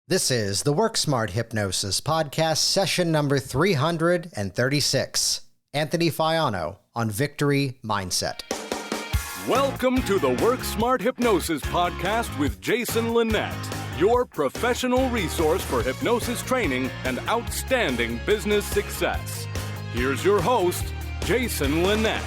This is the Work Smart Hypnosis Podcast, session number 336. Anthony Faiano on Victory Mindset. Welcome to the Work Smart Hypnosis Podcast with Jason Linett, your professional resource for hypnosis training and outstanding business success. Here's your host, Jason Linett.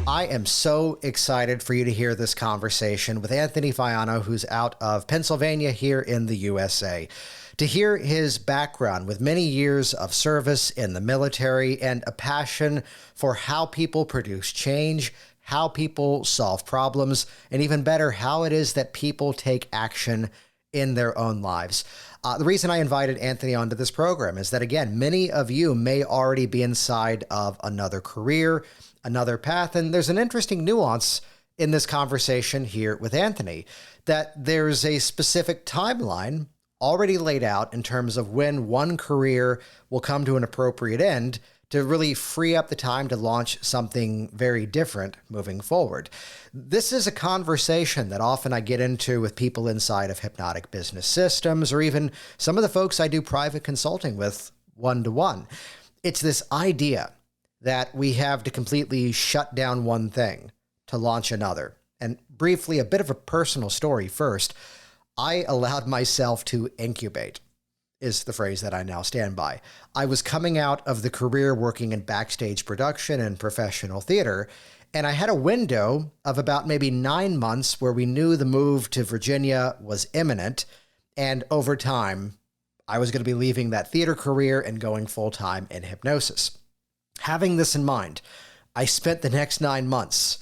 I am so excited for you to hear this conversation with Anthony Faiano, who's out of Pennsylvania here in the USA. To hear his background with many years of service in the military and a passion for how people produce change, how people solve problems, and even better, how it is that people take action in their own lives. The reason I invited Anthony onto this program is that, again, many of you may already be inside of another career, another path, and there's an interesting nuance in this conversation here with Anthony, that there's a specific timeline already laid out in terms of when one career will come to an appropriate end to really free up the time to launch something very different moving forward. This is a conversation that often I get into with people inside of hypnotic business systems, or even some of the folks I do private consulting with one-to-one. It's this idea that we have to completely shut down one thing to launch another. And briefly, a bit of a personal story first. I allowed myself to incubate, is the phrase that I now stand by. I was coming out of the career working in backstage production and professional theater, and I had a window of about maybe 9 months where we knew the move to Virginia was imminent, and over time, I was going to be leaving that theater career and going full-time in hypnosis. Having this in mind, I spent the next 9 months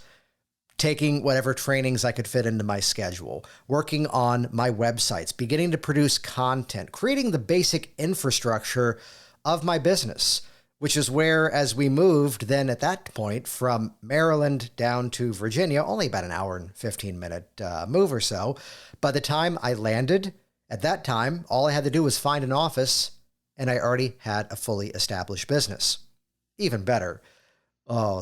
taking whatever trainings I could fit into my schedule, working on my websites, beginning to produce content, creating the basic infrastructure of my business, which is where, as we moved then at that point from Maryland down to Virginia, only about an hour and 15-minute move or so. By the time I landed, at that time, all I had to do was find an office, and I already had a fully established business. Even better,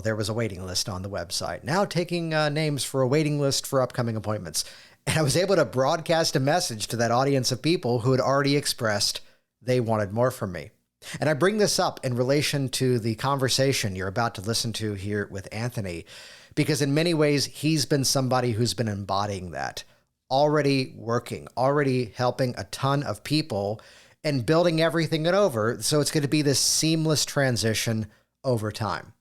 there was a waiting list on the website. Now taking names for a waiting list for upcoming appointments. And I was able to broadcast a message to that audience of people who had already expressed they wanted more from me. And I bring this up in relation to the conversation you're about to listen to here with Anthony, because in many ways, he's been somebody who's been embodying that, already working, already helping a ton of people and building everything over. So it's going to be this seamless transition over time.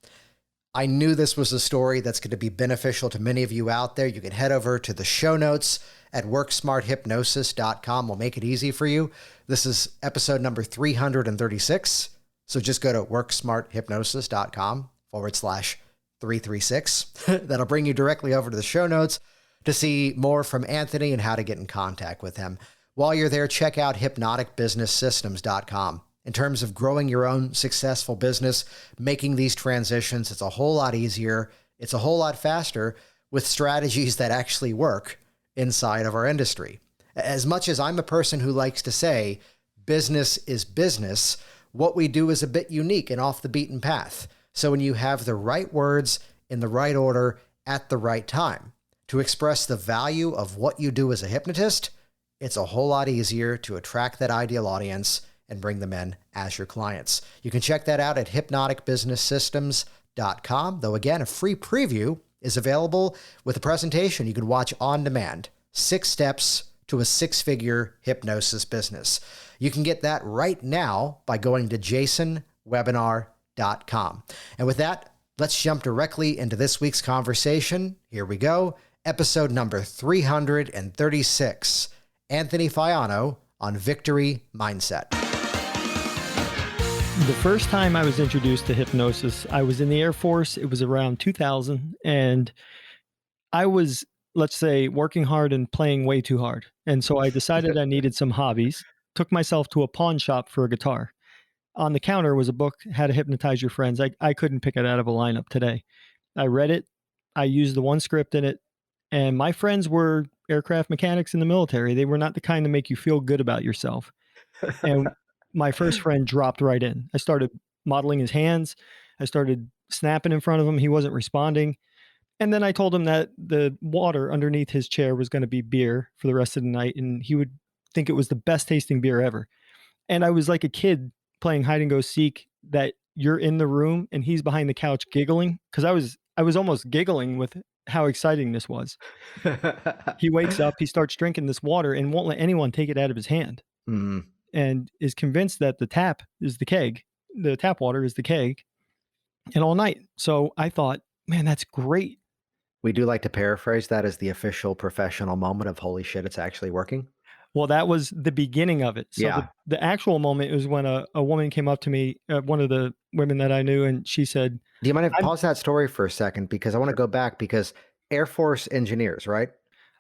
I knew this was a story that's going to be beneficial to many of you out there. You can head over to the show notes at worksmarthypnosis.com. We'll make it easy for you. This is episode number 336. So just go to worksmarthypnosis.com/336. That'll bring you directly over to the show notes to see more from Anthony and how to get in contact with him. While you're there, check out hypnoticbusinesssystems.com. In terms of growing your own successful business, making these transitions, it's a whole lot easier. It's a whole lot faster with strategies that actually work inside of our industry. As much as I'm a person who likes to say business is business, what we do is a bit unique and off the beaten path. So when you have the right words in the right order at the right time to express the value of what you do as a hypnotist, it's a whole lot easier to attract that ideal audience and bring them in as your clients. You can check that out at hypnoticbusinesssystems.com. Though again, a free preview is available with a presentation you can watch on demand. 6 steps to a 6-figure hypnosis business. You can get that right now by going to jasonwebinar.com. And with that, let's jump directly into this week's conversation. Here we go. Episode number 336. Anthony Faiano on Victory Mindset. The first time I was introduced to hypnosis, I was in the Air Force. It was around 2000, and I was, let's say, working hard and playing way too hard. And so I decided I needed some hobbies, took myself to a pawn shop for a guitar. On the counter was a book, How to Hypnotize Your Friends. I couldn't pick it out of a lineup today. I read it. I used the one script in it. And my friends were aircraft mechanics in the military. They were not the kind to make you feel good about yourself. And my first friend dropped right in. I started modeling his hands. I started snapping in front of him. He wasn't responding. And then I told him that the water underneath his chair was going to be beer for the rest of the night. And he would think it was the best tasting beer ever. And I was like a kid playing hide and go seek that you're in the room and he's behind the couch giggling because I was almost giggling with how exciting this was. He wakes up, he starts drinking this water and won't let anyone take it out of his hand Mhm. and is convinced that the tap is the keg, the tap water is the keg, and all night. So I thought, man, that's great. We do like to paraphrase that as the official professional moment of holy shit, it's actually working. Well, that was the beginning of it. So Yeah. the actual moment was when a woman came up to me, one of the women that I knew, and she said, Do you mind if "I'm pause that story for a second? Because I want to go back because Air Force engineers, right?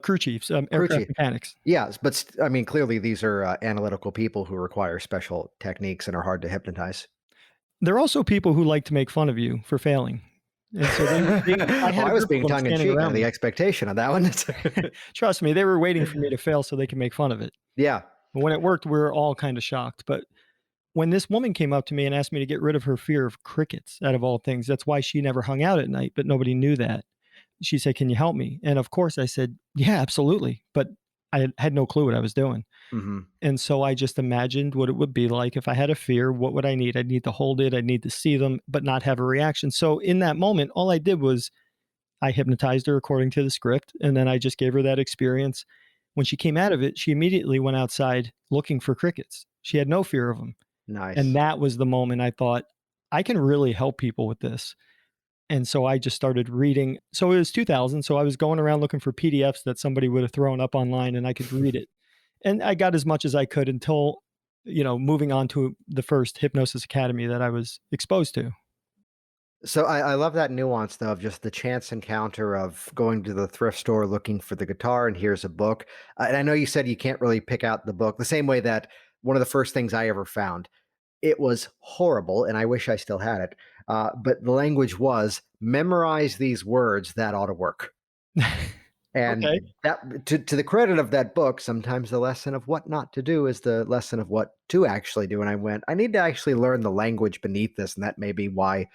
crew chiefs, Crew aircraft chief. mechanics. Yes, but I mean, clearly these are analytical people who require special techniques and are hard to hypnotize. They're also people who like to make fun of you for failing." And so I Well, had a I was group of being them tongue in standing cheek out around of the me. expectation of that one. Trust me, they were waiting for me to fail so they can make fun of it. Yeah. When it worked, we were all kind of shocked. But when this woman came up to me and asked me to get rid of her fear of crickets, out of all things, that's why she never hung out at night, but nobody knew that. She said, "Can you help me?" And of course I said, "Yeah, absolutely." But I had no clue what I was doing. Hmm. And so I just imagined what it would be like if I had a fear. What would I need? I'd need to hold it. I'd need to see them, but not have a reaction. So in that moment, all I did was I hypnotized her according to the script. And then I just gave her that experience. When she came out of it, she immediately went outside looking for crickets. She had no fear of them. And Nice. that was the moment I thought, I can really help people with this. And so I just started reading. So it was 2000. So I was going around looking for PDFs that somebody would have thrown up online and I could read it. And I got as much as I could until, moving on to the first hypnosis academy that I was exposed to. So I love that nuance though of just the chance encounter of going to the thrift store looking for the guitar and here's a book. And I know you said you can't really pick out the book the same way that one of the first things I ever found. It was horrible, and I wish I still had it. But the language was memorize these words that ought to work. And Okay. that to the credit of that book, sometimes the lesson of what not to do is the lesson of what to actually do. And I went, I need to actually learn the language beneath this, and that may be why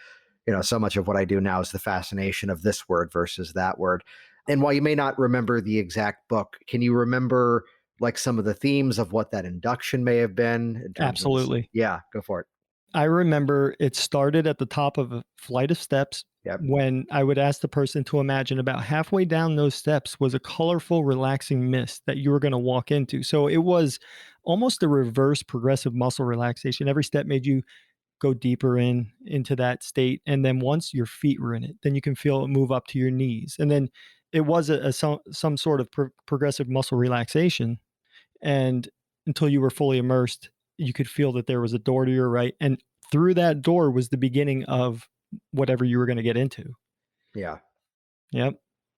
so much of what I do now is the fascination of this word versus that word. And while you may not remember the exact book, can you remember like some of the themes of what that induction may have been in terms of this? Absolutely. Yeah, go for it. I remember it started at the top of a flight of steps Yep. when I would ask the person to imagine about halfway down those steps was a colorful, relaxing mist that you were going to walk into. So it was almost a reverse progressive muscle relaxation. Every step made you go deeper into that state. And then once your feet were in it, then you can feel it move up to your knees. And then it was some sort of progressive muscle relaxation. And until you were fully immersed, you could feel that there was a door to your right. And through that door was the beginning of whatever you were going to get into. Yeah. Yep.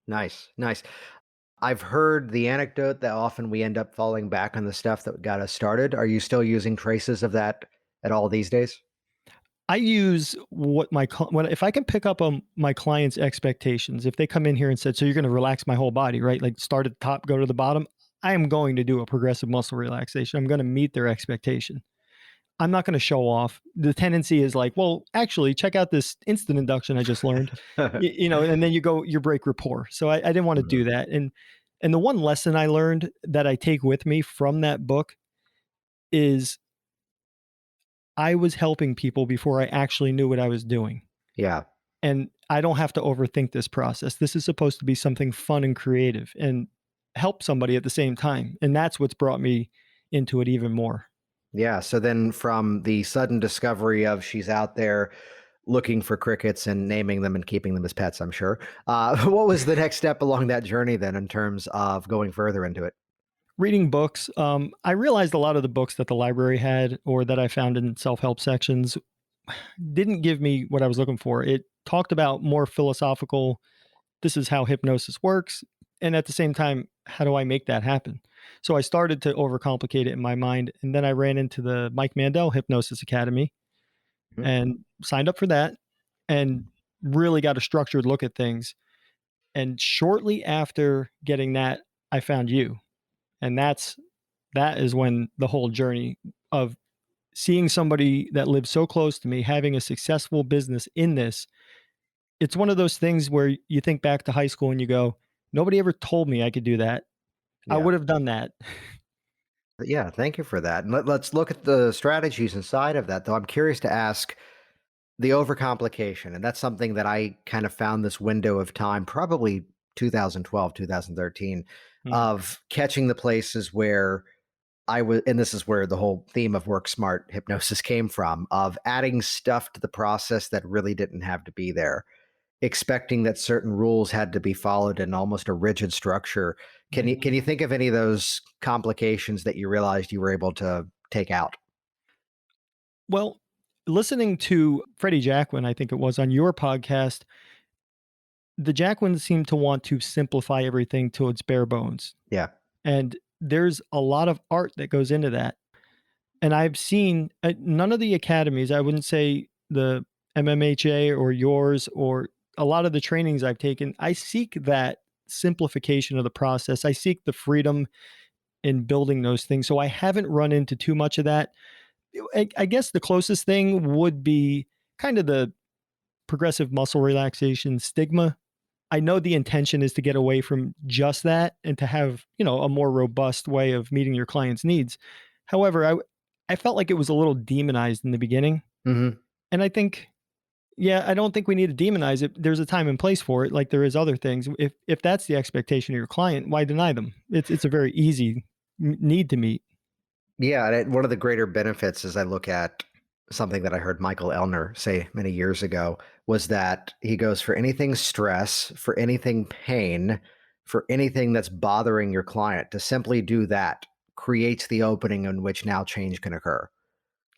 Nice. Nice. I've heard the anecdote that often we end up falling back on the stuff that got us started. Are you still using traces of that at all these days? I use if I can pick up on my client's expectations. If they come in here and said, "So you're going to relax my whole body, right? Like start at the top, go to the bottom." I am going to do a progressive muscle relaxation. I'm going to meet their expectation. I'm not going to show off. The tendency is like, well, actually, check out this instant induction I just learned, and then you break rapport. So I didn't want to do Mhm. that. And the one lesson I learned that I take with me from that book is I was helping people before I actually knew what I was doing. Yeah. And I don't have to overthink this process. This is supposed to be something fun and creative and help somebody at the same time. And that's what's brought me into it even more. Yeah. So then from the sudden discovery of she's out there looking for crickets and naming them and keeping them as pets, I'm sure. What was the next step along that journey then in terms of going further into it? Reading books, I realized a lot of the books that the library had or that I found in self help sections didn't give me what I was looking for. It talked about more philosophical, this is how hypnosis works. And at the same time, how do I make that happen? So I started to overcomplicate it in my mind. And then I ran into the Mike Mandel Hypnosis Academy Mhm. and signed up for that and really got a structured look at things. And shortly after getting that, I found you. And that is when the whole journey of seeing somebody that lives so close to me having a successful business in this, it's one of those things where you think back to high school and you go, nobody ever told me I could do that. I Yeah. would have done that. Yeah, thank you for that. And let's look at the strategies inside of that, though. I'm curious to ask the overcomplication, and that's something that I kind of found this window of time, probably 2012, 2013, Mm, of catching the places where I was, and this is where the whole theme of work smart hypnosis came from, of adding stuff to the process that really didn't have to be there, expecting that certain rules had to be followed in almost a rigid structure. Can you mhm. think of any of those complications that you realized you were able to take out? Well, listening to Freddie Jacquin, I think it was on your podcast, the Jacquins seem to want to simplify everything to its bare bones. Yeah. And there's a lot of art that goes into that. And I've seen none of the academies, I wouldn't say the MMHA or yours or a lot of the trainings I've taken, I seek that simplification of the process. I seek the freedom in building those things. So I haven't run into too much of that. I guess the closest thing would be kind of the progressive muscle relaxation stigma. I know the intention is to get away from just that and to have, a more robust way of meeting your client's needs. However, I felt like it was a little demonized in the beginning. Hmm. And I think, yeah, I don't think we need to demonize it. There's a time and place for it, like there is other things. If that's the expectation of your client, why deny them? It's a very easy need to meet. Yeah, and one of the greater benefits as I look at something that I heard Michael Elner say many years ago was that he goes for anything stress, for anything pain, for anything that's bothering your client, to simply do that creates the opening in which now change can occur.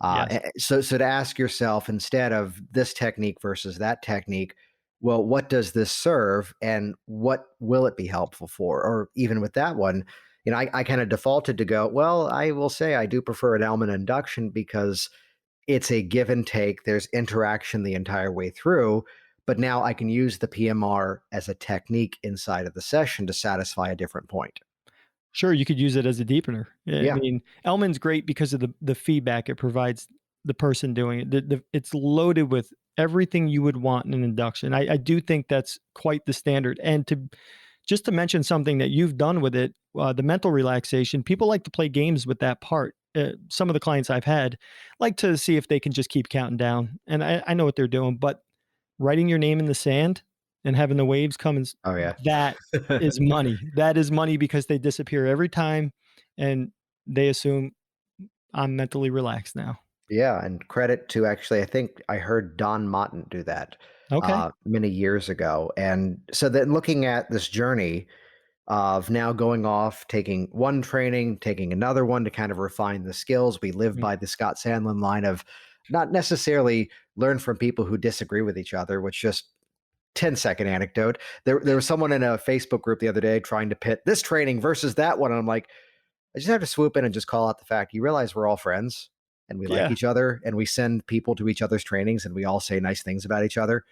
Yes. So to ask yourself, instead of this technique versus that technique, well, what does this serve and what will it be helpful for? Or even with that one, I kind of defaulted to go, well, I will say I do prefer an element induction because it's a give and take. There's interaction the entire way through. But now I can use the PMR as a technique inside of the session to satisfy a different point. Sure, you could use it as a deepener. I Yeah. mean, Elman's great because of the feedback it provides the person doing it. It's loaded with everything you would want in an induction. I do think that's quite the standard. And to just to mention something that you've done with it, the mental relaxation, people like to play games with that part. Some of the clients I've had like to see if they can just keep counting down. And I know what they're doing, but writing your name in the sand and having the waves come and Oh, yeah. that is money. That is money because they disappear every time and they assume I'm mentally relaxed now. Yeah, and credit to actually, I think I heard Don Motton do that Okay. many years ago. And so then looking at this journey of now going off, taking one training, taking another one to kind of refine the skills, we live Mm. by the Scott Sandlin line of not necessarily learn from people who disagree with each other, which just 10-second anecdote. There was someone in a Facebook group the other day trying to pit this training versus that one. And I'm like, I just have to swoop in and just call out the fact you realize we're all friends and we like Yeah, each other and we send people to each other's trainings and we all say nice things about each other.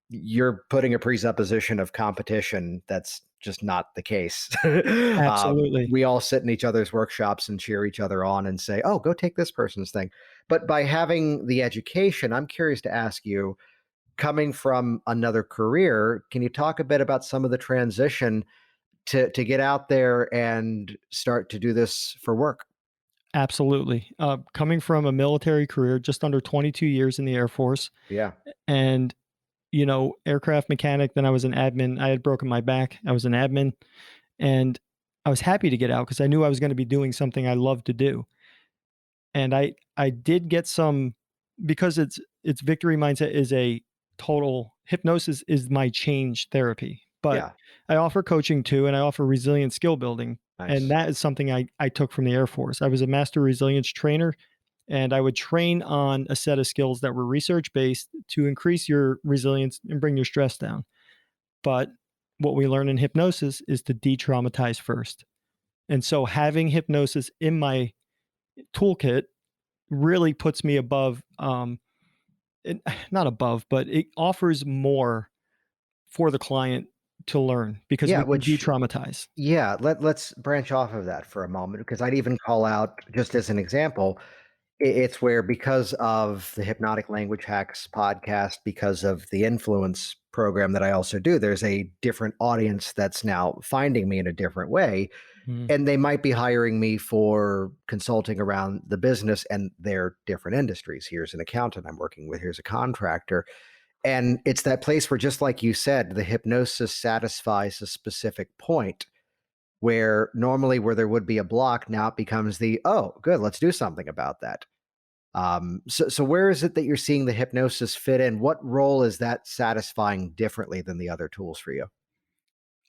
You're putting a presupposition of competition that's just not the case. absolutely. We all sit in each other's workshops and cheer each other on and say, oh, go take this person's thing. But by having the education, I'm curious to ask you, coming from another career, can you talk a bit about some of the transition to get out there and start to do this for work? Absolutely. Coming from a military career, just under 22 years in the Air Force, Yeah. and aircraft mechanic. Then I was an admin. I had broken my back. I was an admin, and I was happy to get out because I knew I was going to be doing something I loved to do. And I did get some because it's victory mindset is a total hypnosis is my change therapy. But Yeah. I offer coaching too, and I offer resilient skill building. And Nice. that is something I took from the Air Force. I was a master resilience trainer, and I would train on a set of skills that were research based to increase your resilience and bring your stress down. But what we learn in hypnosis is to de traumatize first. And so having hypnosis in my toolkit really puts me above, not above, but it offers more for the client to learn because Yeah, we can de which traumatize. yeah, let's branch off of that for a moment because I'd even call out just as an example, It's where, because of the Hypnotic Language Hacks podcast, because of the influence program that I also do, there's a different audience that's now finding me in a different way. Mm. And they might be hiring me for consulting around the business and their different industries. Here's an accountant I'm working with, here's a contractor. And it's that place where, just like you said, the hypnosis satisfies a specific point where normally where there would be a block, now it becomes the, oh, good, let's do something about that. So where is it that you're seeing the hypnosis fit in? What role is that satisfying differently than the other tools for you?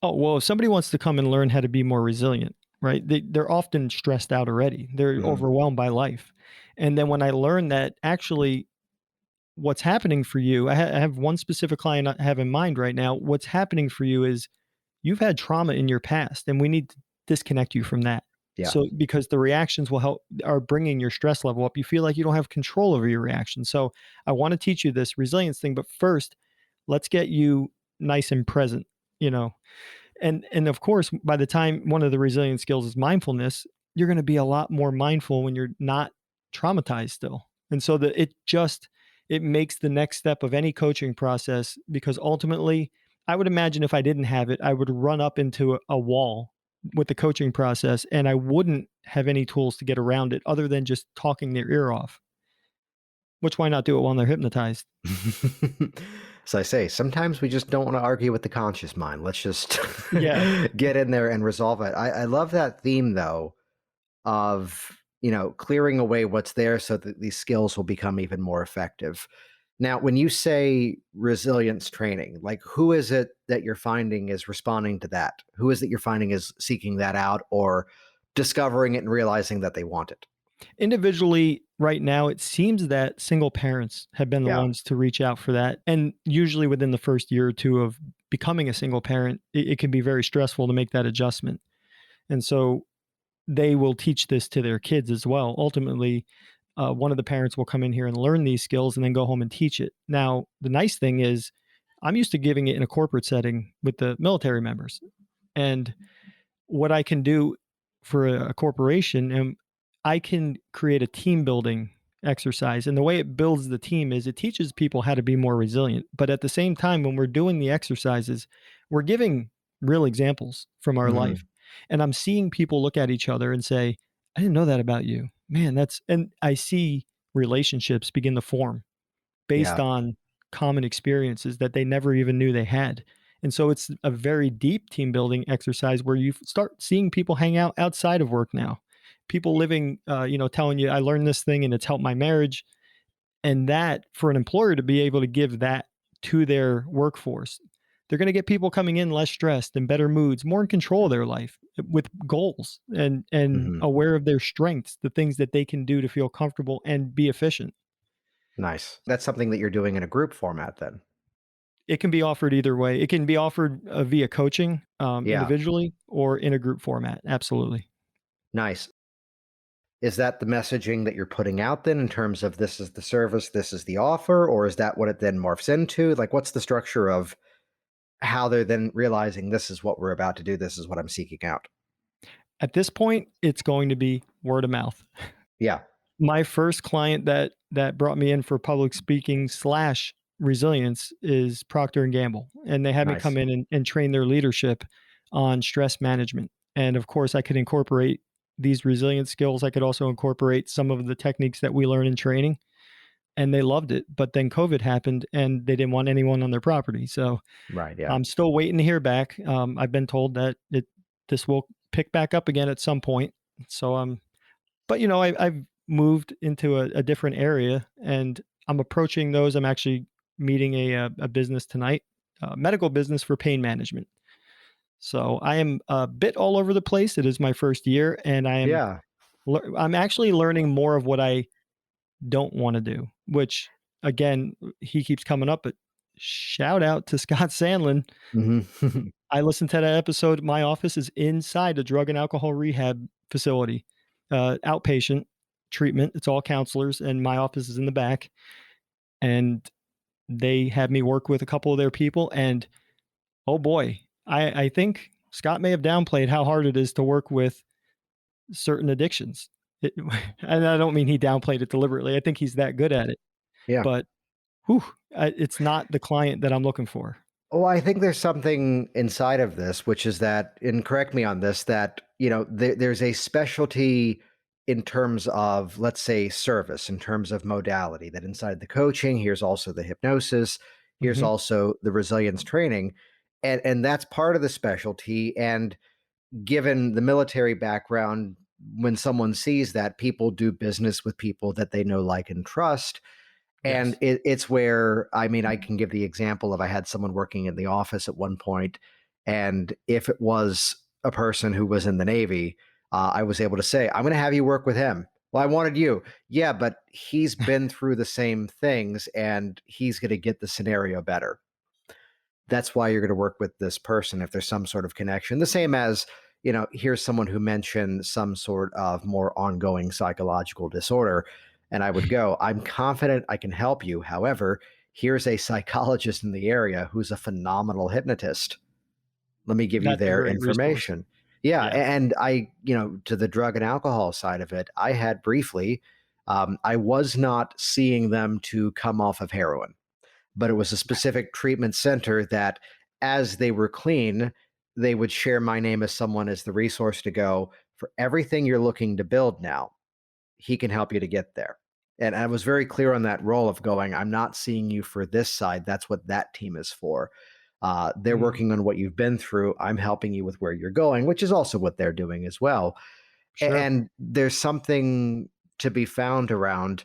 Oh, well, if somebody wants to come and learn how to be more resilient, right? They're often stressed out already. They're Hmm. overwhelmed by life. And then when I learned that actually what's happening for you, I have one specific client I have in mind right now. What's happening for you is you've had trauma in your past, and we need to disconnect you from that. Yeah. So, because the reactions will help are bringing your stress level up. You feel like you don't have control over your reactions. So, I want to teach you this resilience thing, but first, let's get you nice and present, you know. And of course, by the time one of the resilient skills is mindfulness, you're going to be a lot more mindful when you're not traumatized still. And so that it makes the next step of any coaching process, because ultimately, I would imagine if I didn't have it, I would run up into a wall with the coaching process, and I wouldn't have any tools to get around it other than just talking their ear off. Which, why not do it while they're hypnotized? So I say, sometimes we just don't want to argue with the conscious mind. Let's just Yeah. get in there and resolve it. I love that theme, though, of, clearing away what's there so that these skills will become even more effective. Now, when you say resilience training, like, who is it that you're finding is responding to that? Who is it you're finding is seeking that out or discovering it and realizing that they want it? Individually, right now, it seems that single parents have been the Yeah. ones to reach out for that. And usually within the first year or two of becoming a single parent, it can be very stressful to make that adjustment. And so they will teach this to their kids as well. Ultimately, one of the parents will come in here and learn these skills and then go home and teach it. Now, the nice thing is, I'm used to giving it in a corporate setting with the military members. And what I can do for a corporation, and I can create a team building exercise. And the way it builds the team is it teaches people how to be more resilient. But at the same time, when we're doing the exercises, we're giving real examples from our life. Mhm. And I'm seeing people look at each other and say, I didn't know that about you. Man, and I see relationships begin to form based Yeah. on common experiences that they never even knew they had. And so it's a very deep team building exercise where you start seeing people hang out outside of work now. People living, telling you, I learned this thing and it's helped my marriage. And that, for an employer to be able to give that to their workforce, they're going to get people coming in less stressed and better moods, more in control of their life with goals and Mhm. aware of their strengths, the things that they can do to feel comfortable and be efficient. Nice. That's something that you're doing in a group format then. It can be offered either way. It can be offered, via coaching, Yeah. individually or in a group format. Absolutely. Nice. Is that the messaging that you're putting out then, in terms of this is the service, this is the offer, or is that what it then morphs into? Like, what's the structure of how they're then realizing this is what we're about to do, this is what I'm seeking out? At this point, it's going to be word of mouth. Yeah. My first client that brought me in for public speaking slash resilience is Procter and Gamble, and they had me come Nice. in and train their leadership on stress management. And of course, I could incorporate these resilience skills. I could also incorporate some of the techniques that we learn in training, and they loved it. But then COVID happened, and they didn't want anyone on their property. So Right. Yeah. I'm still waiting to hear back. I've been told that this will pick back up again at some point. So but I've moved into a different area, and I'm approaching those. I'm actually meeting a business tonight, medical business for pain management. So I am a bit all over the place. It is my first year, and Yeah. I'm actually learning more of what I don't want to do. Which, again, he keeps coming up. But shout out to Scott Sandlin. Hmm. I listened to that episode. My office is inside a drug and alcohol rehab facility, outpatient treatment. It's all counselors, and my office is in the back. And they had me work with a couple of their people. And oh boy, I think Scott may have downplayed how hard it is to work with certain addictions. It, and I don't mean he downplayed it deliberately. I think he's that good at it, Yeah. but whew, it's not the client that I'm looking for. Oh, I think there's something inside of this, which is that, and correct me on this, that, there's a specialty in terms of, let's say, service, in terms of modality, that inside the coaching, here's also the hypnosis, here's Hmm. also the resilience training. And that's part of the specialty. And given the military background, when someone sees that, people do business with people that they know, like, and trust. And Yes. it's where, I mean, I can give the example of, I had someone working in the office at one point, and if it was a person who was in the Navy, I was able to say, I'm going to have you work with him. Well, I wanted you. Yeah, but he's been through the same things and he's going to get the scenario better. That's why you're going to work with this person if there's some sort of connection. The same as, here's someone who mentioned some sort of more ongoing psychological disorder. And I would go, I'm confident I can help you. However, here's a psychologist in the area who's a phenomenal hypnotist. Let me give you That's a their great resource. information. Yeah. Yes. And to the drug and alcohol side of it, I had briefly, I was not seeing them to come off of heroin, but it was a specific treatment center that, as they were clean, they would share my name as someone as the resource to go for everything you're looking to build now. He can help you to get there. And I was very clear on that role of going, I'm not seeing you for this side. That's what that team is for. They're Mm, working on what you've been through. I'm helping you with where you're going, which is also what they're doing as well. sure. And there's something to be found around,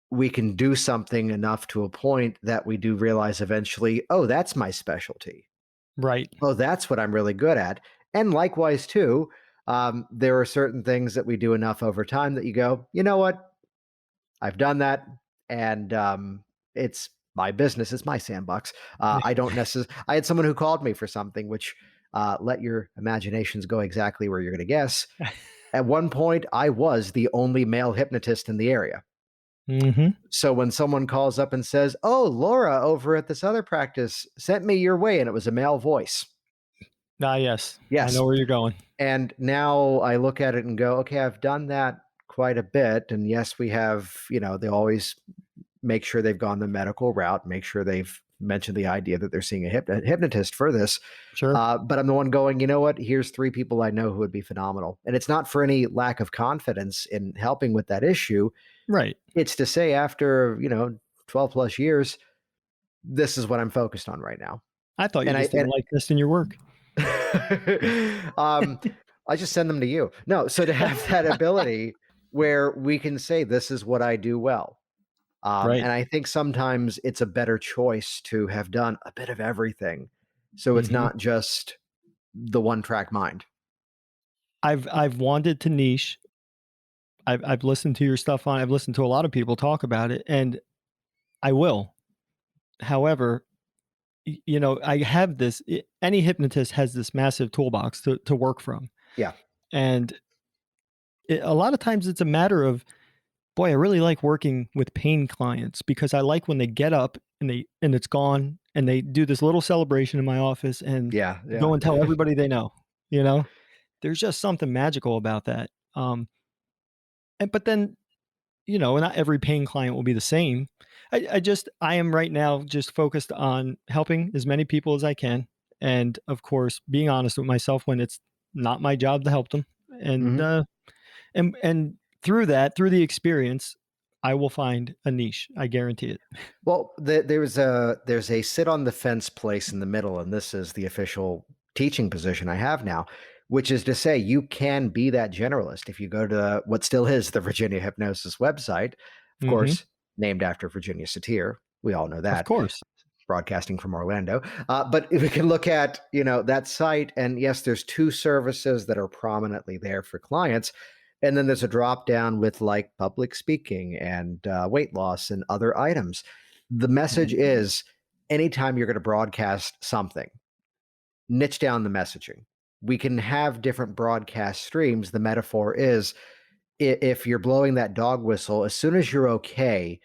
we can do something enough to a point that we do realize eventually, oh, that's my specialty. Right. Oh, that's what I'm really good at. And likewise, too, there are certain things that we do enough over time that you go, you know what? I've done that. And it's my business, it's my sandbox. I don't necessarily, I had someone who called me for something, which, let your imaginations go exactly where you're going to guess. At one point, I was the only male hypnotist in the area. Hmm. So when someone calls up and says, "Oh, Laura over at this other practice sent me your way," and it was a male voice. Ah, yes. I Yes. know where you're going. And now I look at it and go, okay, I've done that quite a bit. And yes, we have, they always make sure they've gone the medical route, make sure they've mentioned the idea that they're seeing a hypnotist for this. Sure. But I'm the one going, you know what? Here's three people I know who would be phenomenal. And it's not for any lack of confidence in helping with that issue. Right. It's to say, after, 12 plus years, this is what I'm focused on right now. I thought you And just didn't like this in your work. um, I just send them to you. No, so to have that ability where we can say, this is what I do well. Right. And I think sometimes it's a better choice to have done a bit of everything. So it's Hmm. not just the one track mind. I've wanted to niche. I've listened to your stuff on. I've listened to a lot of people talk about it, and I will. However, I have this. Any hypnotist has this massive toolbox to work from, Yeah. and a lot of times it's a matter of, boy, I really like working with pain clients because I like when they get up and it's gone and they do this little celebration in my office and Yeah. Yeah. go and tell everybody they know. You know, there's just something magical about that. But then, not every paying client will be the same. I am right now just focused on helping as many people as I can. And of course, being honest with myself when it's not my job to help them. And, Mhm. uh, and through that, through the experience, I will find a niche. I guarantee it. Well, there's a sit on the fence place in the middle, and this is the official teaching position I have now, which is to say you can be that generalist if you go to what still is the Virginia Hypnosis website, of Hmm. course, named after Virginia Satir. We all know Of that, course. broadcasting from Orlando. But if we can look at that site, and yes, there's two services that are prominently there for clients. And then there's a drop down with like public speaking and weight loss and other items. The message is, anytime you're going to broadcast something, niche down the messaging. We can have different broadcast streams. The metaphor is, if you're blowing that dog whistle, as soon as you're okay,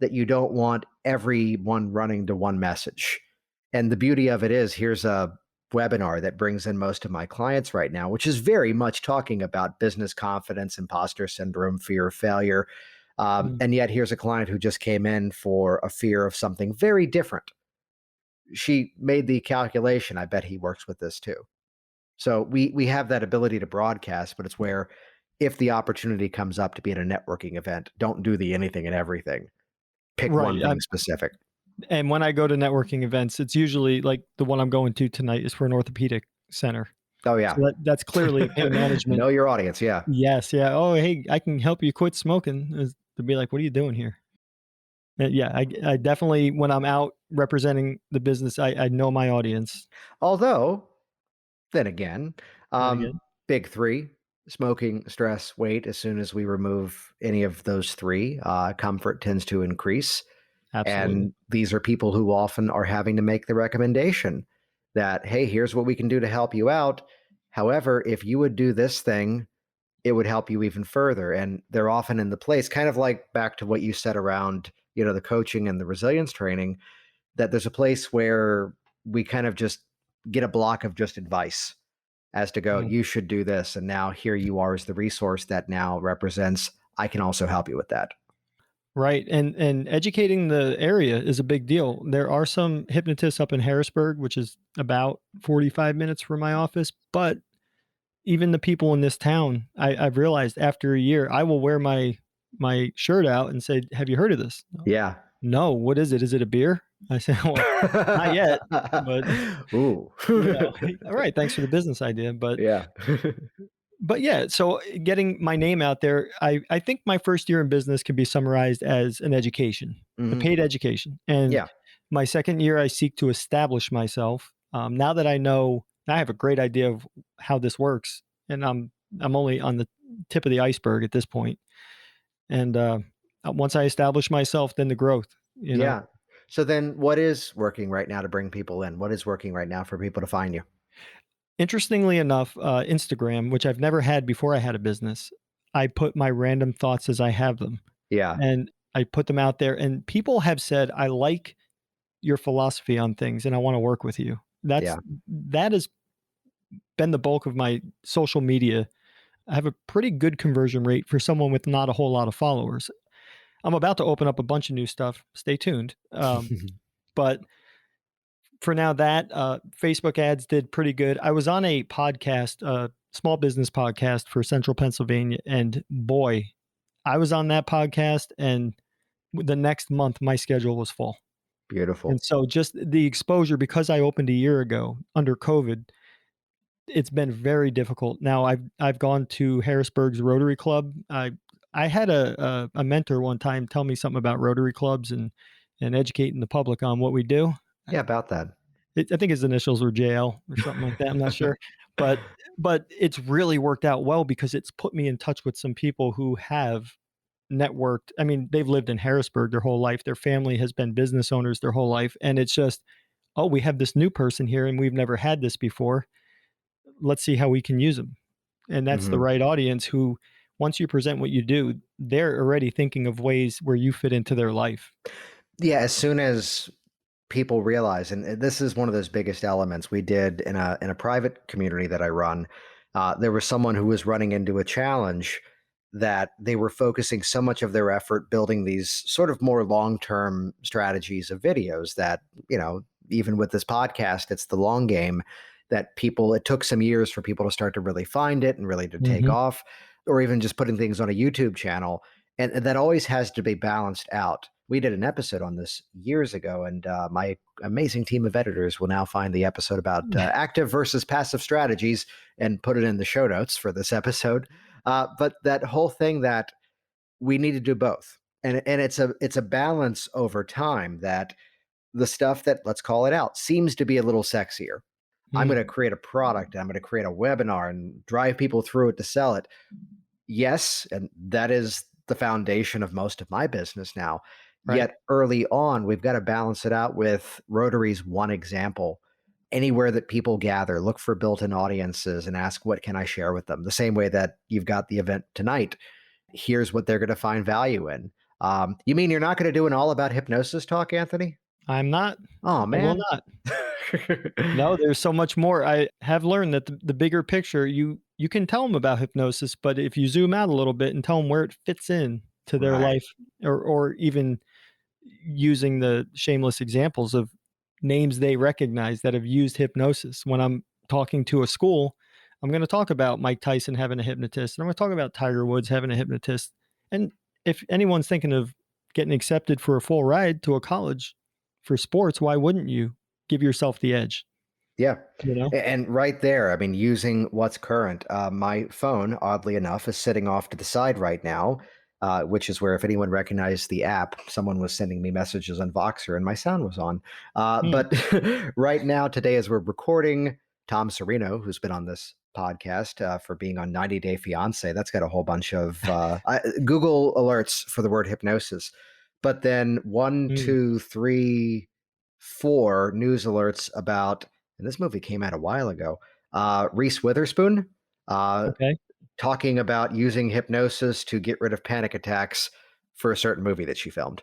that you don't want everyone running to one message. And the beauty of it is, here's a webinar that brings in most of my clients right now, which is very much talking about business confidence, imposter syndrome, fear of failure. Mm. And yet here's a client who just came in for a fear of something very different. She made the calculation. I bet he works with this too. So we have that ability to broadcast, but it's where if the opportunity comes up to be at a networking event, don't do the anything and everything. Pick Right. one thing specific. And when I go to networking events, it's usually like the one I'm going to tonight is for an orthopedic center. Oh yeah. So that's clearly a pain management. Know your audience. Yeah. Yes, yeah. Oh, hey, I can help you quit smoking. To be like, what are you doing here? Yeah, I definitely when I'm out representing the business, I know my audience. Although, then again, Then again, big three: smoking, stress, weight. As soon as we remove any of those three, comfort tends to increase. absolutely. And these are people who often are having to make the recommendation that, hey, here's what we can do to help you out. However, if you would do this thing, it would help you even further. And they're often in the place, kind of like back to what you said around, the coaching and the resilience training, that there's a place where we kind of just get a block of just advice as to go, Mm. you should do this. And now here you are as the resource that now represents, I can also help you with that. Right, and educating the area is a big deal. There are some hypnotists up in Harrisburg, which is about 45 minutes from my office, but even the people in this town, I've realized after a year, I will wear my shirt out and say, "Have you heard of this?" Yeah. "No, what is it? Is it a beer?" I say, "Well, not yet, but Ooh. all right, thanks for the business idea." Yeah. But yeah, so getting my name out there, I think my first year in business can be summarized as an education, a Hmm. paid education. And Yeah. my second year, I seek to establish myself. Now that I know, I have a great idea of how this works, and I'm only on the tip of the iceberg at this point. And once I establish myself, then the growth. You know, Yeah. So then what is working right now to bring people in? What is working right now for people to find you? interestingly enough, Instagram, which I've never had before I had a business, I put my random thoughts as I have them. Yeah. And I put them out there, and people have said, "I like your philosophy on things, and I wanna work with you." Yeah. That has been the bulk of my social media. I have a pretty good conversion rate for someone with not a whole lot of followers. I'm about to open up a bunch of new stuff. Stay tuned. But for now, that Facebook ads did pretty good. I was on a podcast, small business podcast for Central Pennsylvania, and boy, I was on that podcast, and the next month my schedule was full. And Beautiful. so just the exposure because I opened a year ago under COVID, it's been very difficult. Now I've gone to Harrisburg's Rotary Club. I had a mentor one time tell me something about Rotary clubs and educating the public on what we do. Yeah, about that. I think his initials were JL or something like that. I'm not sure, but it's really worked out well because it's put me in touch with some people who have networked. I mean, they've lived in Harrisburg their whole life. Their family has been business owners their whole life. And it's just, oh, we have this new person here and we've never had this before. Let's see how we can use them. And that's the Hmm. right audience who, once you present what you do, they're already thinking of ways where you fit into their life. Yeah, as soon as people realize, and this is one of those biggest elements we did in a private community that I run. There was someone who was running into a challenge that they were focusing so much of their effort building these sort of more long-term strategies of videos that, even with this podcast, it's the long game that it took some years for people to start to really find it and really to take Mhm. off, or even just putting things on a YouTube channel. And that always has to be balanced out. We did an episode on this years ago, and my amazing team of editors will now find the episode about active versus passive strategies and put it in the show notes for this episode. But that whole thing that we need to do both, and it's a balance over time that the stuff that, let's call it out, seems to be a little sexier. I'm Mm, going to create a product, and I'm going to create a webinar and drive people through it to sell it. Yes, and that is the foundation of most of my business now. right. Yet early on, we've got to balance it out with Rotary's one example. Anywhere that people gather, look for built-in audiences and ask, what can I share with them? The same way that you've got the event tonight. Here's what they're going to find value in. You mean you're not going to do an all about hypnosis talk, Anthony? I'm not. Oh, I will man. not. No, there's so much more. I have learned that the bigger picture, you can tell them about hypnosis, but if you zoom out a little bit and tell them where it fits in to their Right. life, or even using the shameless examples of names they recognize that have used hypnosis. When I'm talking to a school, I'm going to talk about Mike Tyson having a hypnotist, and I'm going to talk about Tiger Woods having a hypnotist. And if anyone's thinking of getting accepted for a full ride to a college for sports, why wouldn't you give yourself the edge? Yeah. You know? And right there, I mean, using what's current, my phone, oddly enough, is sitting off to the side right now, which is where if anyone recognized the app, someone was sending me messages on Voxer and my sound was on. Hmm. But right now, today, as we're recording, Tom Serino, who's been on this podcast for being on 90 Day Fiance, that's got a whole bunch of Google alerts for the word hypnosis. But then one, Hmm. two, three, four news alerts about, and this movie came out a while ago. Reese Witherspoon uh, Okay. talking about using hypnosis to get rid of panic attacks for a certain movie that she filmed.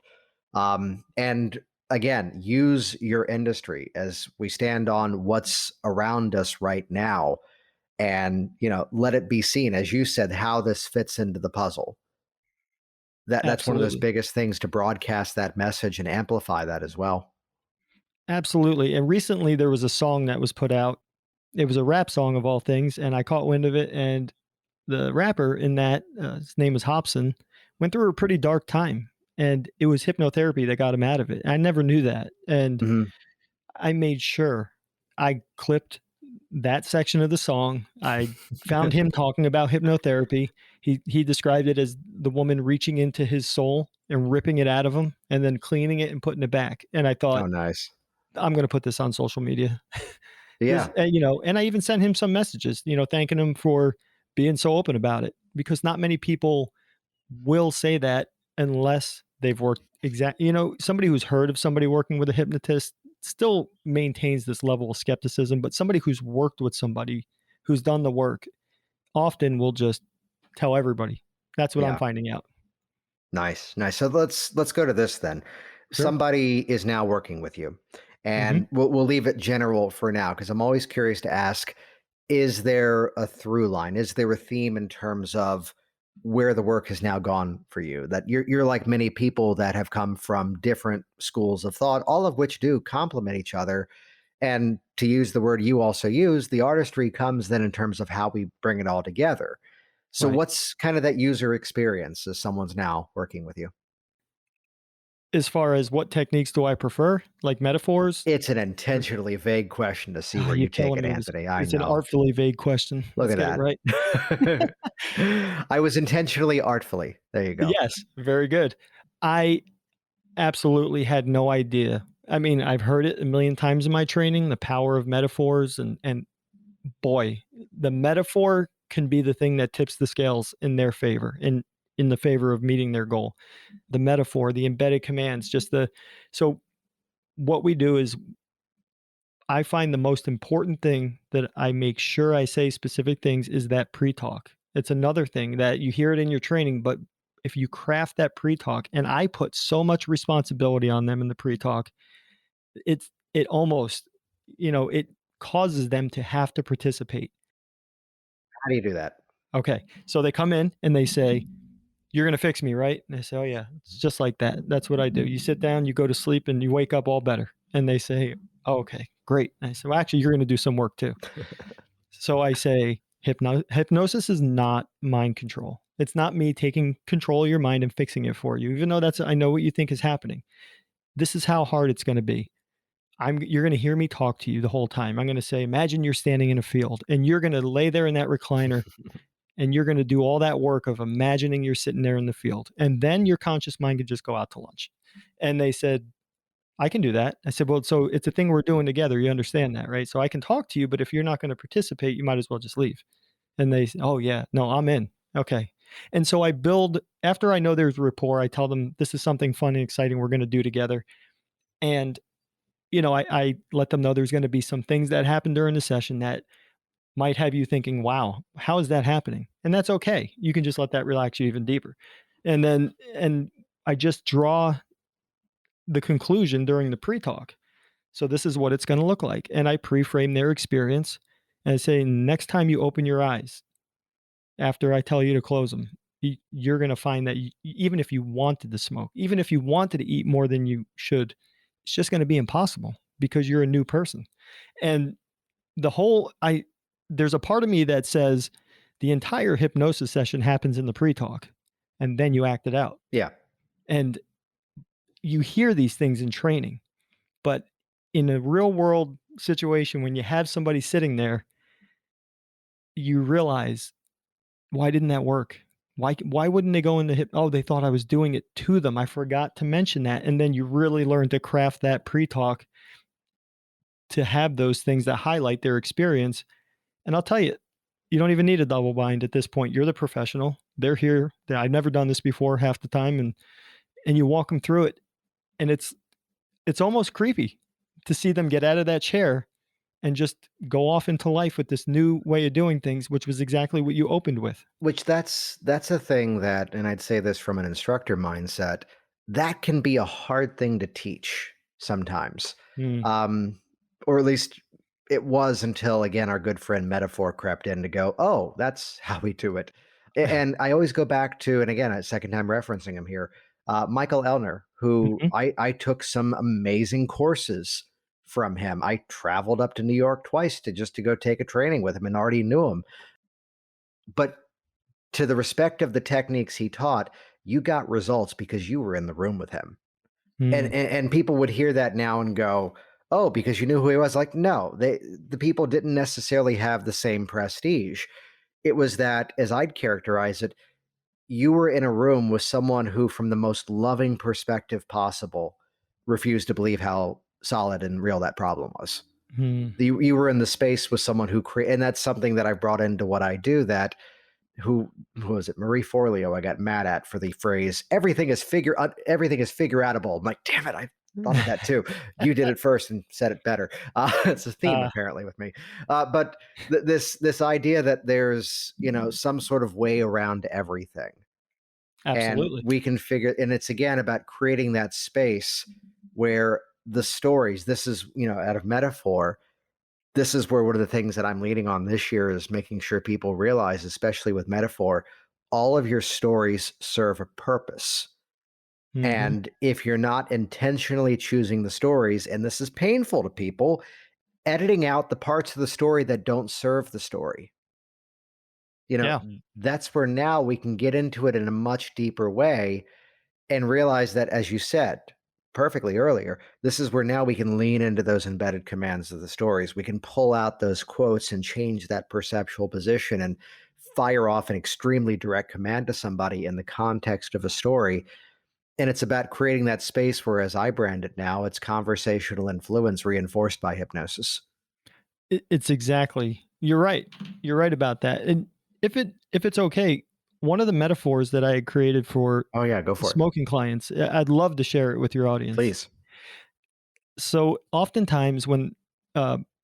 And again, use your industry as we stand on what's around us right now, and let it be seen, as you said, how this fits into the puzzle. That's one of those Absolutely. biggest things, to broadcast that message and amplify that as well. Absolutely. And recently there was a song that was put out. It was a rap song of all things, and I caught wind of it. And the rapper in that, his name was Hobson, went through a pretty dark time, and it was hypnotherapy that got him out of it. I never knew that, and Mhm. I made sure I clipped that section of the song. I found him talking about hypnotherapy. He described it as the woman reaching into his soul and ripping it out of him and then cleaning it and putting it back. And I Oh, thought, nice. I'm going to put this on social media. This, Yeah. and I even sent him some messages, thanking him for being so open about it, because not many people will say that unless they've worked somebody who's heard of somebody working with a hypnotist still maintains this level of skepticism, but somebody who's worked with somebody who's done the work often will just tell everybody. That's what I'm Yeah. finding out. Nice, nice. So let's go to this then. Sure. Somebody is now working with you, Mhm. and we'll leave it general for now because I'm always curious to ask: is there a through line? Is there a theme in terms of where the work has now gone for you? That you're like many people that have come from different schools of thought, all of which do complement each other. And to use the word you also use, the artistry comes then in terms of how we bring it all together. So Right. what's kind of that user experience as someone's now working with you? As far as what techniques do I prefer, like metaphors? It's an intentionally vague question to see where You're you take killing it, me. This Anthony. I it's an know. artfully vague question. Look Let's at get it right. that. I was intentionally artfully. There you go. Yes, very good. I absolutely had no idea. I mean, I've heard it a million times in my training, the power of metaphors, and boy, the metaphor can be the thing that tips the scales in their favor, in the favor of meeting their goal. The metaphor, the embedded commands, just the so what we do is I find the most important thing that I make sure I say specific things is that pre-talk. It's another thing that you hear it in your training, but if you craft that pre-talk, and I put so much responsibility on them in the pre-talk, it almost, it causes them to have to participate. How do you do that? Okay. So they come in and they say, "You're going to fix me, right?" And I say, "Oh yeah, it's just like that. That's what I do. You sit down, you go to sleep, and you wake up all better." And they say, "Oh, okay, great." And I say, "Well, actually, you're going to do some work too." So I say, hypnosis is not mind control. It's not me taking control of your mind and fixing it for you, even though I know what you think is happening. This is how hard it's going to be. You're going to hear me talk to you the whole time. I'm going to say, imagine you're standing in a field and you're going to lay there in that recliner and you're going to do all that work of imagining you're sitting there in the field. And then your conscious mind could just go out to lunch. And they said, I can do that. I said, well, so it's a thing we're doing together. You understand that, right? So I can talk to you, but if you're not going to participate, you might as well just leave. And they say, oh, yeah, no, I'm in. Okay. And so I build, after I know there's rapport, I tell them this is something fun and exciting we're going to do together. And, I let them know there's going to be some things that happen during the session that might have you thinking, wow, how is that happening? And that's okay. You can just let that relax you even deeper. And I just draw the conclusion during the pre talk. So this is what it's going to look like. And I pre-frame their experience and I say, next time you open your eyes after I tell you to close them, you're going to find that even if you wanted to smoke, even if you wanted to eat more than you should, it's just going to be impossible because you're a new person. And there's a part of me that says the entire hypnosis session happens in the pre-talk and then you act it out. Yeah. And you hear these things in training, but in a real world situation, when you have somebody sitting there, you realize, why didn't that work? Why wouldn't they go into hip? Oh, they thought I was doing it to them. I forgot to mention that. And then you really learn to craft that pre-talk to have those things that highlight their experience. And I'll tell you, you don't even need a double bind at this point. You're the professional. They're here. I've never done this before half the time. And you walk them through it. And it's almost creepy to see them get out of that chair and just go off into life with this new way of doing things, which was exactly what you opened with. Which that's a thing that, and I'd say this from an instructor mindset, that can be a hard thing to teach sometimes. Mm, Or at least it was until, again, our good friend Metaphor crept in to go, oh, that's how we do it. And I always go back to, and again, a second time referencing him here, Michael Elner, who mhm, I took some amazing courses from him. I traveled up to New York twice to go take a training with him and already knew him. But to the respect of the techniques he taught, you got results because you were in the room with him. And, mm, and people would hear that now and go, "Oh, because you knew who he was." Like, no, the people didn't necessarily have the same prestige. It was that, as I'd characterize it, you were in a room with someone who, from the most loving perspective possible, refused to believe how solid and real that problem was. mm, You were in the space with someone who and that's something that I brought into what I do. That who was it? Marie Forleo. I got mad at for the phrase everything is figure outable. I'm like, damn it, I thought of that too. You did it first and said it better. It's a theme uh, apparently with me. But this idea that there's some sort of way around everything, and absolutely. we can figure. And it's again about creating that space where the stories. This is out of metaphor, this is where one of the things that I'm leading on this year is making sure people realize, especially with metaphor, all of your stories serve a purpose. Mhm, And if you're not intentionally choosing the stories, and this is painful to people, editing out the parts of the story that don't serve the story, you know, yeah, that's where now we can get into it in a much deeper way and realize that, as you said perfectly earlier, this is where now we can lean into those embedded commands of the stories. We can pull out those quotes and change that perceptual position and fire off an extremely direct command to somebody in the context of a story. And it's about creating that space where, as I brand it now, it's conversational influence reinforced by hypnosis. it's exactly. You're right. You're right about that. And if it's okay, one of the metaphors that I had created for Oh, yeah, go for it. smoking clients, I'd love to share it with your audience. Please. So oftentimes when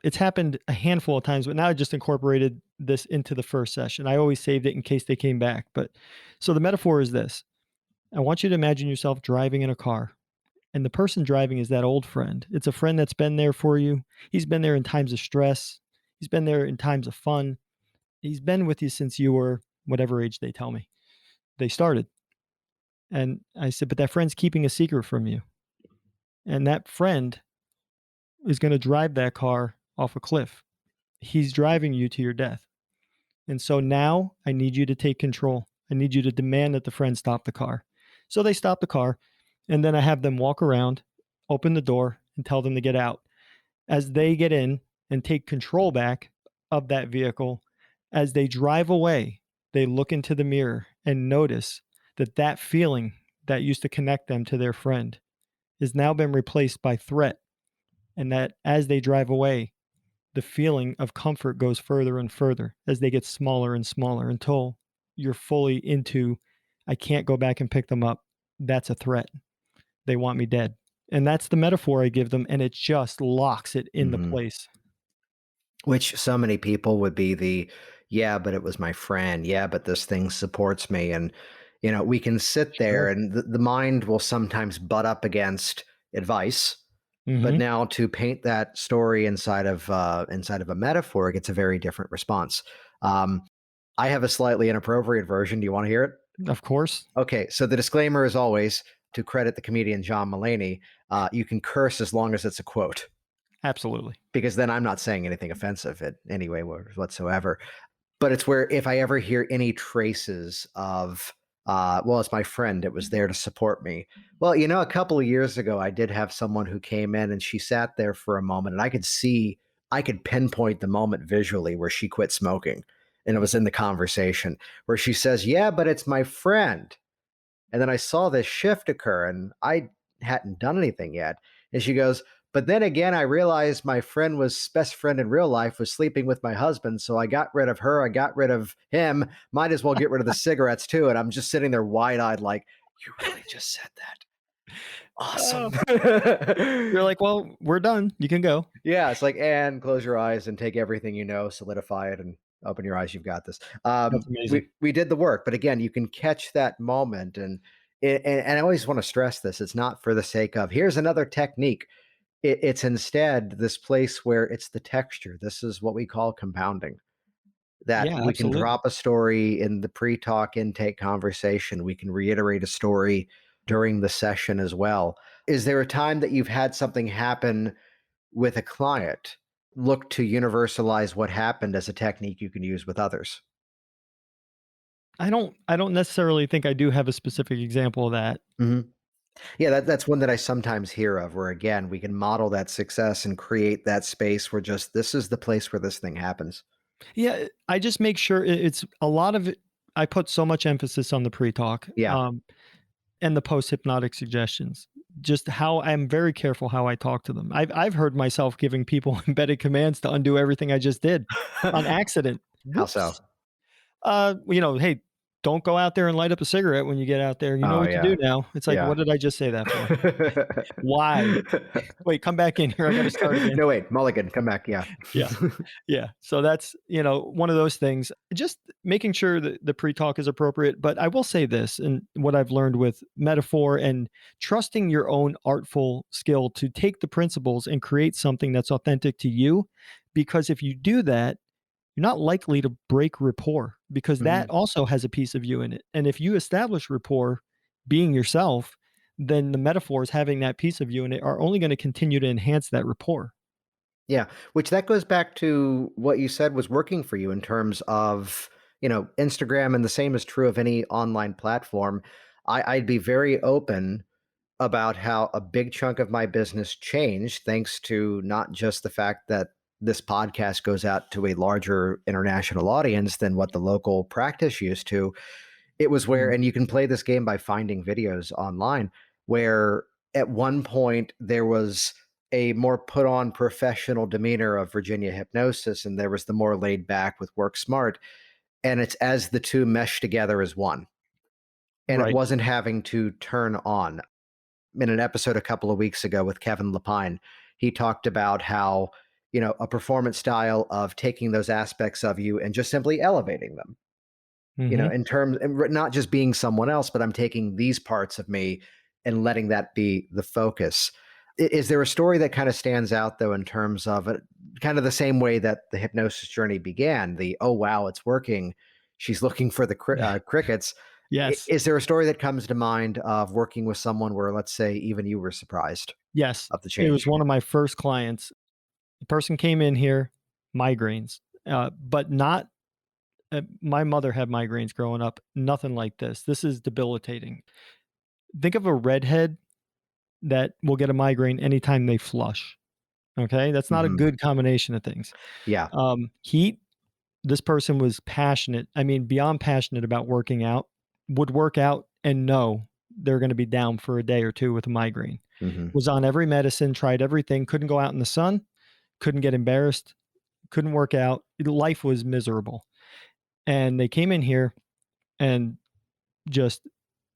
it's happened a handful of times, but now I just incorporated this into the first session. I always saved it in case they came back. But so the metaphor is this: I want you to imagine yourself driving in a car, and the person driving is that old friend. It's a friend that's been there for you. He's been there in times of stress. He's been there in times of fun. He's been with you since you were whatever age they tell me they started. And I said, but that friend's keeping a secret from you. And that friend is going to drive that car off a cliff. He's driving you to your death. And so now I need you to take control. I need you to demand that the friend stop the car. So they stop the car. And then I have them walk around, open the door, and tell them to get out. As they get in and take control back of that vehicle, as they drive away, they look into the mirror and notice that that feeling that used to connect them to their friend has now been replaced by threat. And that as they drive away, the feeling of comfort goes further and further as they get smaller and smaller until you're fully into, I can't go back and pick them up. That's a threat. They want me dead. And that's the metaphor I give them. And it just locks it into Mhm. place. Which so many people would be yeah, but it was my friend. Yeah, but this thing supports me. And, we can sit there Sure. and the mind will sometimes butt up against advice. But Hmm. now to paint that story inside of a metaphor, it gets a very different response. Um, I have a slightly inappropriate version. Do you want to hear it? Of course. Okay, so the disclaimer is always to credit the comedian John Mulaney. You can curse as long as it's a quote, Absolutely. because then I'm not saying anything offensive in any way whatsoever. But it's where if I ever hear any traces of, well, it's my friend, it was there to support me. Well, a couple of years ago, I did have someone who came in and she sat there for a moment, and I could pinpoint the moment visually where she quit smoking. And it was in the conversation where she says, "Yeah, but it's my friend." And then I saw this shift occur and I hadn't done anything yet. And she goes, "But then again, I realized my friend was best friend in real life was sleeping with my husband. So I got rid of her. I got rid of him. Might as well get rid of the cigarettes too." And I'm just sitting there wide eyed, like, "You really just said that? Oh. Awesome." You're like, well, we're done. You can go. Yeah, it's like, and close your eyes and take everything solidify it, and open your eyes. You've got this. That's We amazing. we did the work, but again, you can catch that moment, and I always want to stress this. It's not for the sake of here's another technique. It's instead this place where it's the texture. This is what we call compounding. That Yeah, we can absolutely. drop a story in the pre-talk intake conversation. We can reiterate a story during the session as well. Is there a time that you've had something happen with a client, look to universalize what happened as a technique you can use with others? I don't necessarily think I do have a specific example of that. Mhm. Yeah, that's one that I sometimes hear of where, again, we can model that success and create that space where just this is the place where this thing happens. Yeah, I just make sure it's a lot of it. I put so much emphasis on the pre-talk, Yeah. and the post-hypnotic suggestions. Just how I'm very careful how I talk to them. I've heard myself giving people embedded commands to undo everything I just did on accident. How so? Whoops. Hey, don't go out there and light up a cigarette when you get out there. You know Oh, what to do yeah. now. It's like, Yeah. what did I just say that for? Why? Wait, come back in here. I got to start again. No, wait, mulligan, come back, yeah. Yeah. Yeah. So that's, one of those things. Just making sure that the pre-talk is appropriate. But I will say this, and what I've learned with metaphor and trusting your own artful skill to take the principles and create something that's authentic to you. Because if you do that, you're not likely to break rapport because that Mhm. also has a piece of you in it. And if you establish rapport being yourself, then the metaphors having that piece of you in it are only going to continue to enhance that rapport. Yeah, which that goes back to what you said was working for you in terms of, Instagram, and the same is true of any online platform. I'd be very open about how a big chunk of my business changed thanks to not just the fact that this podcast goes out to a larger international audience than what the local practice used to. It was where, Mhm. and you can play this game by finding videos online, where at one point there was a more put on professional demeanor of Virginia hypnosis, and there was the more laid back with work smart. And it's as the two mesh together as one. And it Right. wasn't having to turn on. In an episode a couple of weeks ago with Kevin Lapine, he talked about how, a performance style of taking those aspects of you and just simply elevating them, Hmm. in terms, and not just being someone else, but I'm taking these parts of me and letting that be the focus. Is there a story that kind of stands out though, in terms of it, kind of the same way that the hypnosis journey began? The, oh, wow, it's working. She's looking for the crickets. Yes. Is there a story that comes to mind of working with someone where, let's say, even you were surprised Yes. of the It was change? one of my first clients. The person came in here, migraines, but not. My mother had migraines growing up. Nothing like this. This is debilitating. Think of a redhead that will get a migraine anytime they flush. Okay, that's not a Hmm. good combination of things. Yeah. Heat. This person was passionate. I mean, beyond passionate about working out. Would work out and know they're going to be down for a day or two with a migraine. Hmm. Was on every medicine, tried everything, couldn't go out in the sun, couldn't get embarrassed, couldn't work out. Life was miserable. And they came in here and just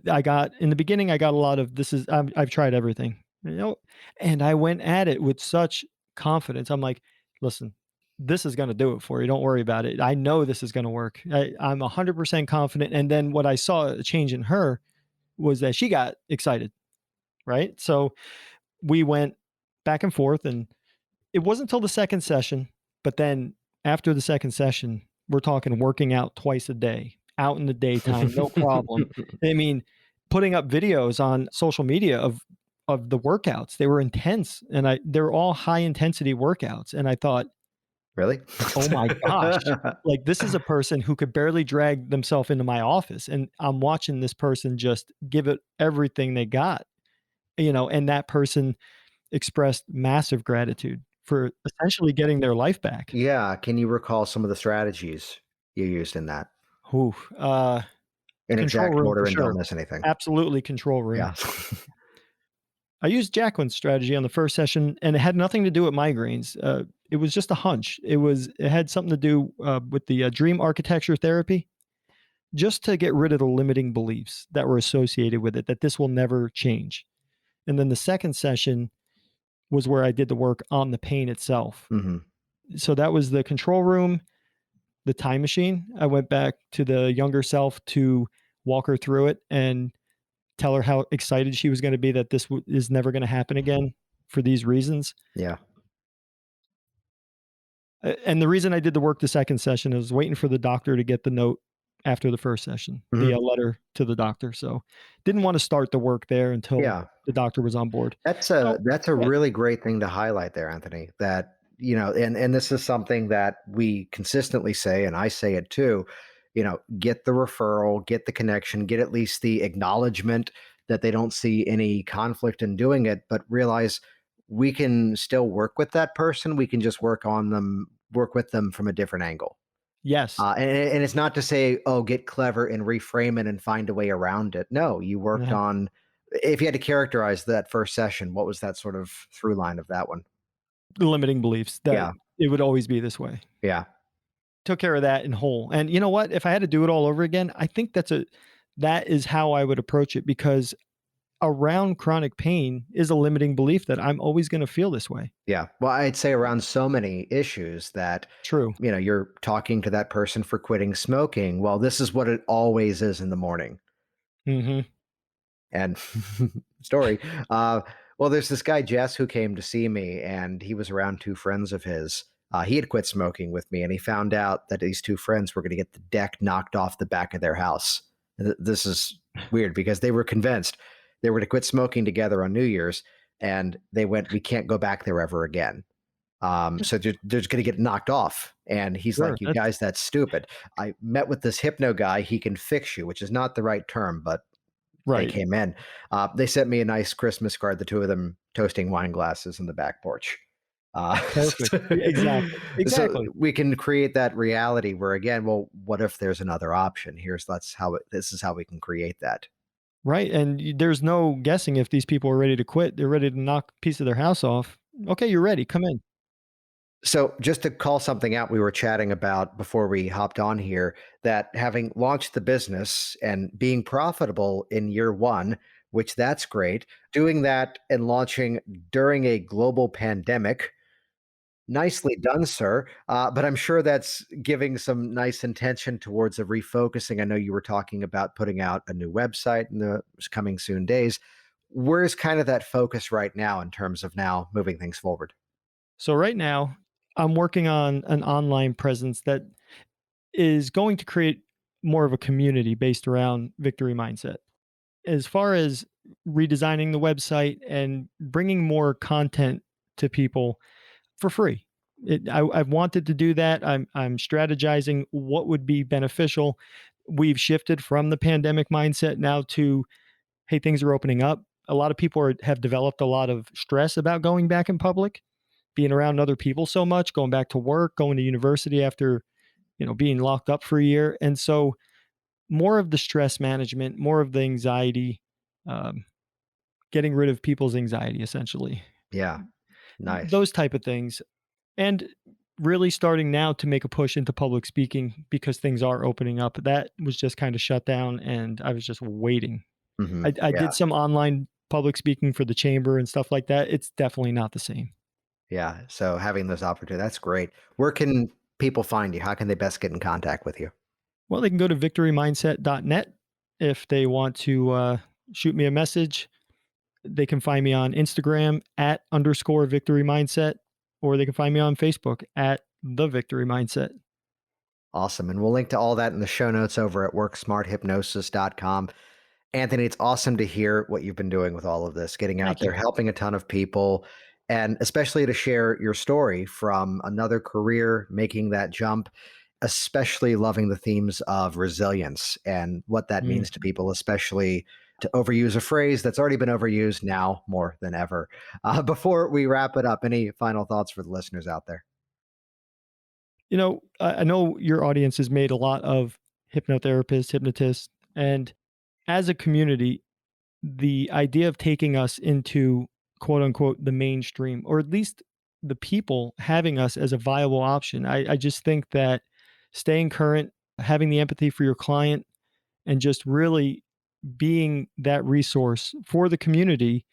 I got in the beginning I got a lot of this is I've tried everything. And I went at it with such confidence. I'm like, "Listen, this is going to do it for you. Don't worry about it. I know this is going to work. I'm 100% confident." And then what I saw a change in her was that she got excited, right? So we went. back and forth. And it wasn't until the second session, but then after the second session, we're talking working out twice a day, out in the daytime, no problem. I mean, putting up videos on social media of the workouts. They were intense, and they were all high intensity workouts. And I thought, Really? oh my gosh, like this is a person who could barely drag themselves into my office. And I'm watching this person just give it everything they got, and that person expressed massive gratitude for essentially getting their life back. Yeah. Can you recall some of the strategies you used in that? Whew, In control exact room order for and don't sure. miss anything. Absolutely control room. Yeah. I used Jacqueline's strategy on the first session, and it had nothing to do with migraines. It was just a hunch. It had something to do with the dream architecture therapy, just to get rid of the limiting beliefs that were associated with it, that this will never change. And then the second session was where I did the work on the pain itself. Hmm. So that was the control room, the time machine. I went back to the younger self to walk her through it and tell her how excited she was going to be that this is never going to happen again for these reasons. Yeah. And the reason I did the work the second session is waiting for the doctor to get the note after the first session, the Hmm. letter to the doctor. So didn't want to start the work there until Yeah. the doctor was on board. That's So that's a yeah, really great thing to highlight there, Anthony. That and this is something that we consistently say, and I say it too. Get the referral, get the connection, get at least the acknowledgement that they don't see any conflict in doing it, but realize we can still work with that person. We can just work with them from a different angle. yes. And it's not to say, oh, get clever and reframe it and find a way around it. No, you worked Uh, on, if you had to characterize that first session, what was that sort of through line of that one? the limiting beliefs that Yeah. it would always be this way. Yeah. Took care of that in whole. And you know what? If I had to do it all over again, I think that is how I would approach it, because around chronic pain is a limiting belief that I'm always going to feel this way. Yeah. Well, I'd say around so many issues that, True. you're talking to that person for quitting smoking. Well, this is what it always is in the morning. Mhm. And story. Uh, well, there's this guy Jess who came to see me, and he was around two friends of his. He had quit smoking with me, and he found out that these two friends were going to get the deck knocked off the back of their house. This is weird because they were convinced they were to quit smoking together on New Year's, and they went, "We can't go back there ever again." So they're just going to get knocked off. And he's Sure. like, "You That's guys, that's stupid. I met with this hypno guy. He can fix you," which is not the right term, but they right. came in. They sent me a nice Christmas card, the two of them toasting wine glasses in the back porch. Perfect. Exactly. So Exactly. we can create that reality where, again, well, what if there's another option? This is how we can create that. Right. And there's no guessing if these people are ready to quit. They're ready to knock a piece of their house off. Okay, you're ready. Come in. So just to call something out, we were chatting about before we hopped on here that having launched the business and being profitable in year one, which that's great, doing that and launching during a global pandemic. Nicely done, sir. But I'm sure that's giving some nice intention towards a refocusing. I know you were talking about putting out a new website in the coming soon days. Where's kind of that focus right now in terms of now moving things forward? So right now, I'm working on an online presence that is going to create more of a community based around victory mindset. As far as redesigning the website and bringing more content to people for free. I've wanted to do that. I'm strategizing what would be beneficial. We've shifted from the pandemic mindset now to, hey, things are opening up. A lot of people have developed a lot of stress about going back in public, being around other people so much, going back to work, going to university after being locked up for a year, and so more of the stress management, more of the anxiety, um, getting rid of people's anxiety, essentially, Yeah, nice. those type of things. And really starting now to make a push into public speaking because things are opening up. That was just kind of shut down and I was just waiting. Hmm. I Yeah, did some online public speaking for the chamber and stuff like that. It's definitely not the same. yeah. So having those opportunities, that's great. Where can people find you? How can they best get in contact with you? Well, they can go to victorymindset.net if they want to shoot me a message. They can find me on Instagram @_Victory Mindset, or they can find me on Facebook @The Victory Mindset. Awesome. And we'll link to all that in the show notes over at worksmarthypnosis.com. Anthony, it's awesome to hear what you've been doing with all of this, getting out Thank there, you. helping a ton of people, and especially to share your story from another career, making that jump, especially loving the themes of resilience and what that means to people, especially to overuse a phrase that's already been overused now more than ever. Before we wrap it up, any final thoughts for the listeners out there? You know, I know your audience has made a lot of hypnotherapists, hypnotists, and as a community, the idea of taking us into quote unquote the mainstream, or at least the people having us as a viable option. I just think that staying current, having the empathy for your client, and just really being that resource for the community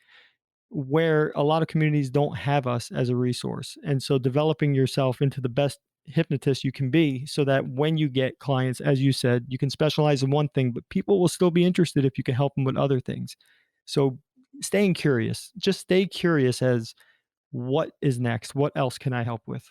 where a lot of communities don't have us as a resource. And so developing yourself into the best hypnotist you can be so that when you get clients, as you said, you can specialize in one thing, but people will still be interested if you can help them with other things. So staying curious, just stay curious as what is next? What else can I help with?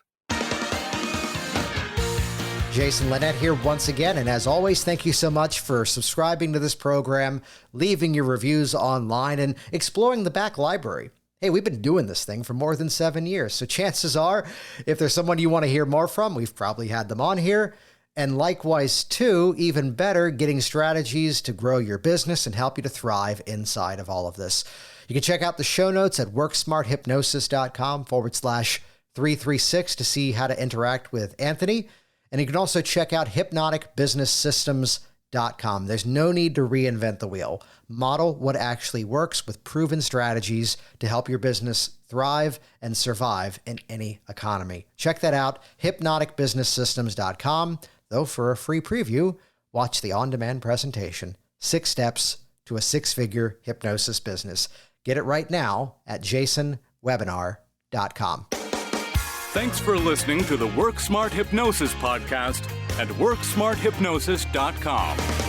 Jason Linett here once again. And as always, thank you so much for subscribing to this program, leaving your reviews online, and exploring the back library. Hey, we've been doing this thing for more than 7 years. So chances are, if there's someone you want to hear more from, we've probably had them on here. And likewise, too, even better, getting strategies to grow your business and help you to thrive inside of all of this. You can check out the show notes at worksmarthypnosis.com/336 to see how to interact with Anthony. And you can also check out hypnoticbusinesssystems.com. There's no need to reinvent the wheel. Model what actually works with proven strategies to help your business thrive and survive in any economy. Check that out, hypnoticbusinesssystems.com. Though for a free preview, watch the on-demand presentation, 6 Steps to a 6-Figure Hypnosis Business. Get it right now at jasonwebinar.com. Thanks for listening to the Work Smart Hypnosis podcast at worksmarthypnosis.com.